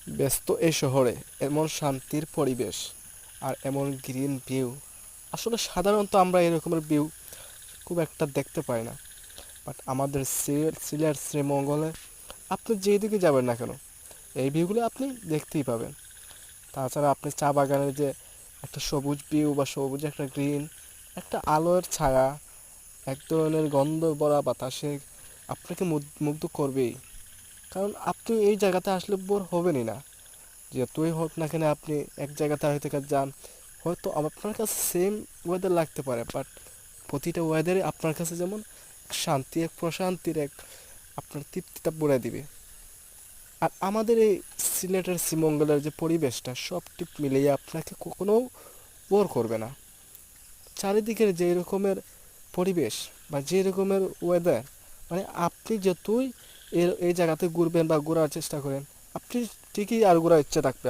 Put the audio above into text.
ব্যস্ত এই শহরে এমন শান্তির পরিবেশ আর এমন গ্রিন ভিউ, আসলে সাধারণত আমরা এরকমের ভিউ খুব একটা দেখতে পাই না। বাট আমাদের সিলেট শ্রীমঙ্গলে আপনি যেদিকে যাবেন না কেন এই ভিউগুলো আপনি দেখতেই পাবেন। তাছাড়া আপনি চা বাগানের যে একটা সবুজ ভিউ বা সবুজ একটা গ্রিন, একটা আলোর ছায়া, এক ধরনের গন্ধ ভরা বাতাসে আপনাকে মুগ্ধ করবেই। কারণ আপনি এই জায়গাতে আসলে বোর হবেনই না। যতই হোক না কেন আপনি এক জায়গাতে আরেক জায়গায় যান, হয়তো আপনার কাছে সেম ওয়েদার লাগতে পারে, বাট প্রতিটা ওয়েদারে আপনার কাছে যেমন শান্তি, এক প্রশান্তির এক আপনার তৃপ্তিটা ভরে দিবে। আর আমাদের এই সিলেটের শ্রীমঙ্গলের যে পরিবেশটা সবটি মিলিয়ে আপনাকে কখনো বোর করবে না। চারিদিকের যে রকমের পরিবেশ বা যে রকমের ওয়েদার, মানে আপনি যতই এই জায়গাতে ঘুরবেন বা ঘোরার চেষ্টা করেন, আপনি ঠিকই আর ঘোরার ইচ্ছে থাকবে